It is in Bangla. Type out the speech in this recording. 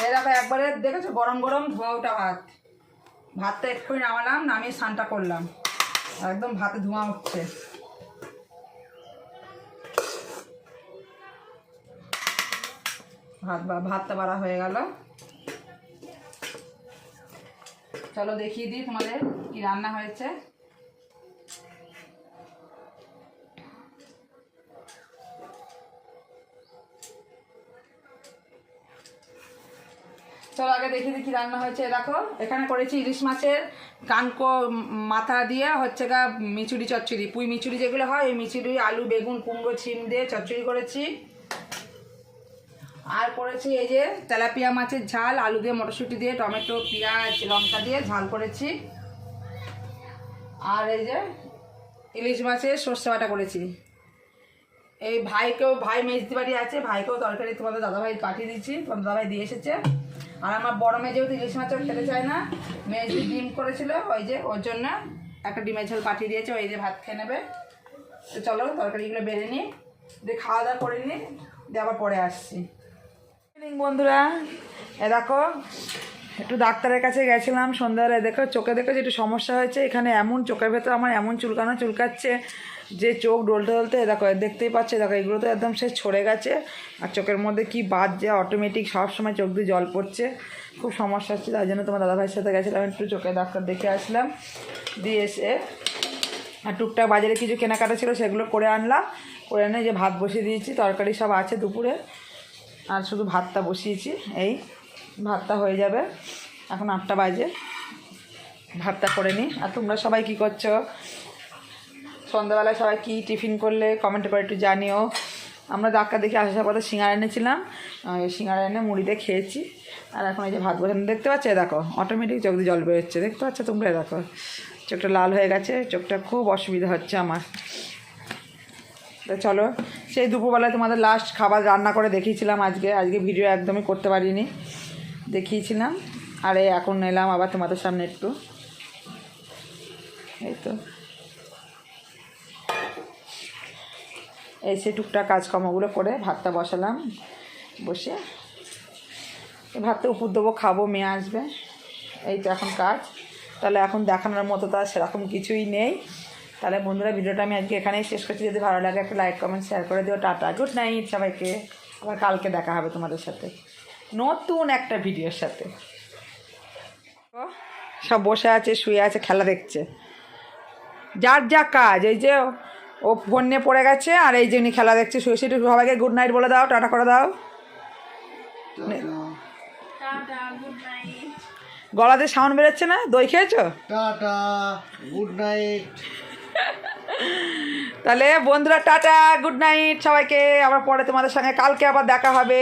এরকম একবারে দেখেছো গরম গরম ধোয়া ওঠা ভাত। ভাতটা এক্ষুনি নামালাম, নামিয়ে স্নানটা করলাম, একদম ভাতে ধোঁয়া উঠছে। ভাতটা বাড়া হয়ে গেল। চলো দেখিয়ে দিই তোমাদের কি রান্না হয়েছে। চলো আগে দেখিয়ে দিই কি রান্না হয়েছে। দেখো এখানে করেছি ইলিশ মাছের কানকো মাথা দিয়ে হচ্ছে গা মিচুড়ি চচ্চড়ি, পুঁই মিচুড়ি যেগুলো হয় ওই মিচুড়ি আলু বেগুন কুমড়ো ছিম দিয়ে চচ্চড়ি করেছি। আর করেছি এই যে তেলাপিয়া মাছের ঝাল, আলু দিয়ে মটরশুঁটি দিয়ে টমেটো পেঁয়াজ লঙ্কা দিয়ে ঝাল করেছি। আর এই যে ইলিশ মাছের সর্ষে বাটা করেছি। এই ভাই মেজদি বাড়ি আছে, ভাইকেও তরকারি তোমাদের দাদাভাই পাঠিয়ে দিচ্ছি, তোমাদের দাদাভাই দিয়ে এসেছে। আর আমার বড় মেয়ে যেহেতু ইলিশ মাছও খেতে চায় না, মেজদি ডিম করেছিল, ওই যে ওর জন্য একটা ডিমের ঝোল পাঠিয়ে দিয়েছে, ওই যে ভাত খেয়ে নেবে। তো চলো তরকারিগুলো বেড়ে নিই, দিয়ে খাওয়া দাওয়া করে নিই, দিয়ে আবার পরে আসছি। বন্ধুরা এ দেখো একটু ডাক্তারের কাছে গেছিলাম সন্ধ্যাবেলায়, দেখো চোখে দেখো যে একটু সমস্যা হয়েছে এখানে, এমন চোখের ভেতর আমার এমন চুলকাচ্ছে যে চোখ ডলতে ডলতে দেখো দেখতেই পাচ্ছে, দেখো এগুলো তো একদম সে ছড়ে গেছে, আর চোখের মধ্যে কি বাজছে অটোমেটিক সবসময় চোখ দিয়ে জল পড়ছে, খুব সমস্যা হচ্ছে। তাই জন্য তোমার দাদাভাইয়ের সাথে গেছিলাম, একটু চোখের ডাক্তার দেখে আসলাম, দিয়ে এসে আর টুকটাক বাজারে কিছু কেনাকাটা ছিল সেগুলো করে আনলাম, করে এনে যে ভাত বসিয়ে দিয়েছি, তরকারি সব আছে দুপুরে, আর শুধু ভাতটা বসিয়েছি। এই ভাতটা হয়ে যাবে, এখন 8টা বাজে, ভাতটা করে নিই। আর তোমরা সবাই কী করছো, সন্ধ্যাবেলায় সবাই কী টিফিন করলে কমেন্ট করে একটু জানিও। আমরা ডাক্তার দেখে আসার পথে সিঙ্গারা এনেছিলাম, সিঙ্গারা এনে মুড়িতে খেয়েছি। আর এখন এই যে ভাত বসানো দেখতে পাচ্ছ, দেখো অটোমেটিক চোখ দিয়ে জল বেরোচ্ছে, দেখতে পাচ্ছ তোমরা, দেখো চোখটা লাল হয়ে গেছে, চোখটা খুব অসুবিধা হচ্ছে আমার। তো চলো সেই দুপুরবেলায় তোমাদের লাস্ট খাবার রান্না করে দেখিয়েছিলাম, আজকে ভিডিও একদমই করতে পারিনি, দেখিয়েছিলাম। আর এখন এলাম আবার তোমাদের সামনে একটু, এই তো এসে টুকটাক কাজকর্মগুলো করে ভাতটা বসালাম, বসে ভাতটা উপর দেবো, খাবো, মেয়ে আসবে, এই তো এখন কাজ। তাহলে এখন দেখানোর মতো তো আর সেরকম কিছুই নেই। তাহলে বন্ধুরা ভিডিওটা আমি আজকে এখানেই শেষ করছি, যদি ভালো লাগে একটা লাইক কমেন্ট শেয়ার করে দিও। টাটা, গুড নাইট সবাইকে, আবার কালকে দেখা হবে তোমাদের সাথে নতুন একটা ভিডিওর সাথে। সব বসে আছে, শুয়ে আছে, খেলা দেখছে, যার যা কাজ। এই যে ও ফোন নিয়ে পড়ে গেছে, আর এই যে উনি খেলা দেখছে শুয়ে শুয়ে। সবাইকে গুড নাইট বলে দাও, টাটা করে দাও। গলাতে সাউন্ড বেরোচ্ছে না, দই খেয়েছো? Tata, good night. তাহলে বন্ধুরা টাটা, গুড নাইট সবাইকে, আবার পরে তোমাদের সঙ্গে কালকে আবার দেখা হবে।